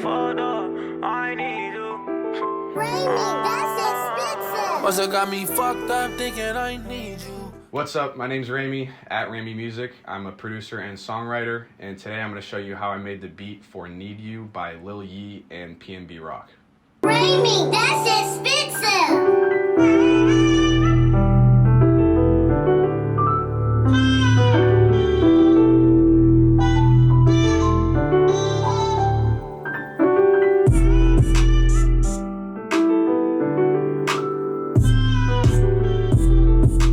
fucked up, I need you. Ramey, that's expensive. What's got me fucked up thinking I need you? What's up? My name's Ramey at Ramey Music. I'm a producer and songwriter, and today I'm going to show you how I made the beat for Need You by Lil Yee and PnB Rock. Ramey, that's expensive.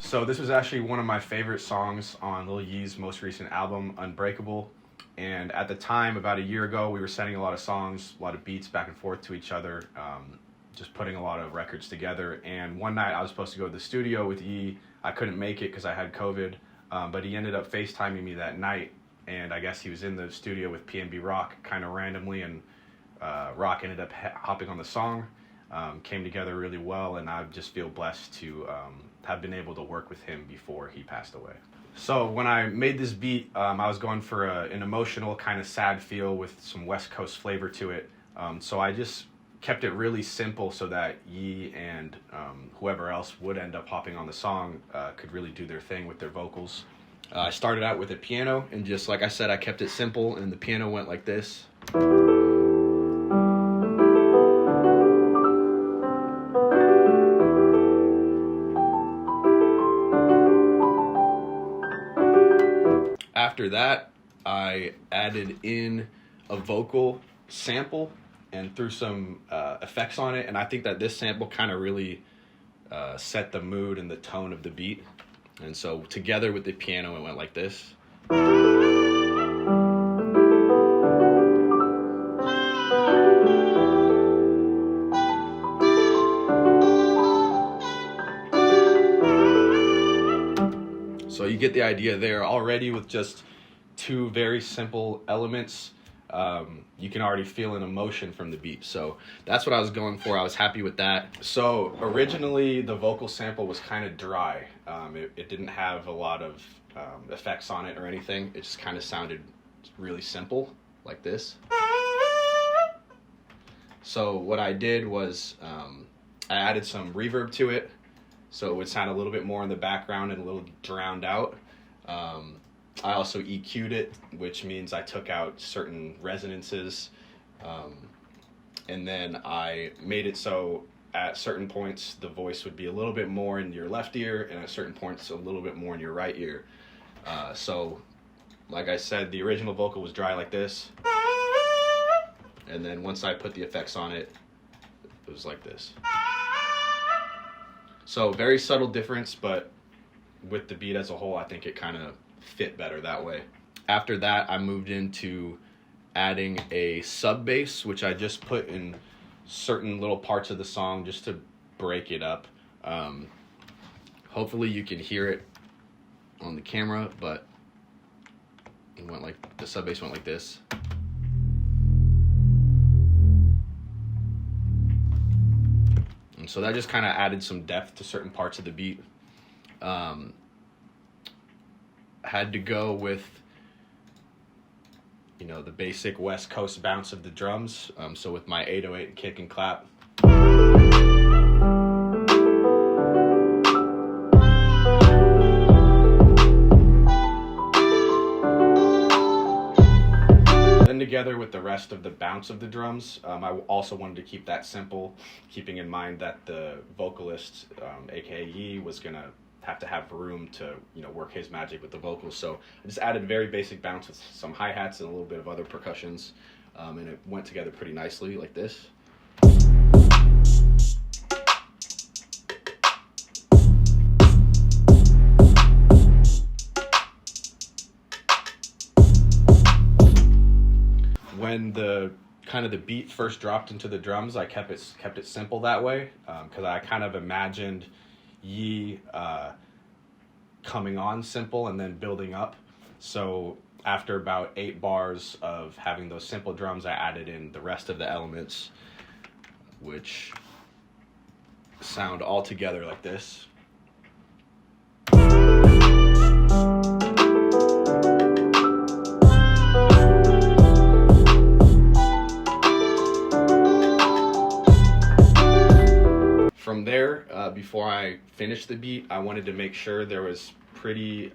So this was actually one of my favorite songs on Lil Yee's most recent album, Unbreakable. And at the time, about a year ago, we were sending a lot of songs, a lot of beats back and forth to each other, just putting a lot of records together. And one night I was supposed to go to the studio with Yee. I couldn't make it because I had COVID, but he ended up FaceTiming me that night. And I guess he was in the studio with PnB Rock kind of randomly, and Rock ended up hopping on the song. Came together really well, and I just feel blessed to have been able to work with him before he passed away. So when I made this beat, I was going for an emotional kind of sad feel with some West Coast flavor to it. So I just kept it really simple so that Yee and whoever else would end up hopping on the song could really do their thing with their vocals. I started out with a piano, and just like I said, I kept it simple, and the piano went like this. After that, I added in a vocal sample and threw some effects on it, and I think that this sample kind of really set the mood and the tone of the beat. And so together with the piano, it went like this. So you get the idea there already with just two very simple elements. You can already feel an emotion from the beat. So that's what I was going for. I was happy with that. So originally the vocal sample was kind of dry. It didn't have a lot of effects on it or anything. It just kind of sounded really simple like this. So what I did was I added some reverb to it, so it would sound a little bit more in the background and a little drowned out. I also EQ'd it, which means I took out certain resonances, and then I made it so at certain points the voice would be a little bit more in your left ear, and at certain points a little bit more in your right ear. So like I said, the original vocal was dry like this, and then once I put the effects on it, it was like this. So very subtle difference, but with the beat as a whole, I think it kind of fit better that way. After that, I moved into adding a sub bass, which I just put in certain little parts of the song just to break it up. Hopefully you can hear it on the camera, but it went like, the sub bass went like this. And so that just kind of added some depth to certain parts of the beat. Had to go with, you know, the basic West Coast bounce of the drums. So with my 808 kick and clap. Together with the rest of the bounce of the drums, I also wanted to keep that simple, keeping in mind that the vocalist, aka Yee, was gonna have to have room to, you know, work his magic with the vocals. So I just added very basic bounce with some hi-hats and a little bit of other percussions, and it went together pretty nicely like this. When the kind of the beat first dropped into the drums, I kept it simple that way, because I kind of imagined Yee coming on simple and then building up. So after about 8 bars of having those simple drums, I added in the rest of the elements, which sound all together like this. from there, before I finished the beat, I wanted to make sure there was pretty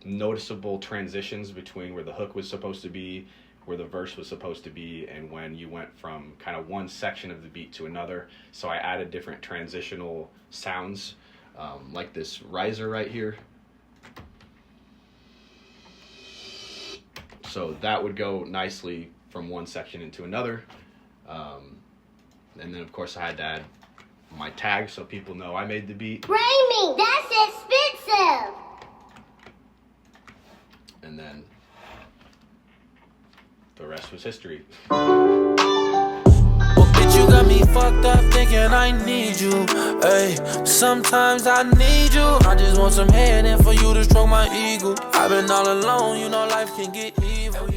noticeable transitions between where the hook was supposed to be, where the verse was supposed to be, and when you went from kind of one section of the beat to another. So I added different transitional sounds, like this riser right here. So that would go nicely from one section into another. And then of course I had to add my tag so people know I made the beat. Ramey, that's expensive. And then the rest was history. Well, bitch, you got me fucked up thinking I need you. Hey, sometimes I need you. I just want some head and for you to stroke my ego. I've been all alone, you know life can get evil.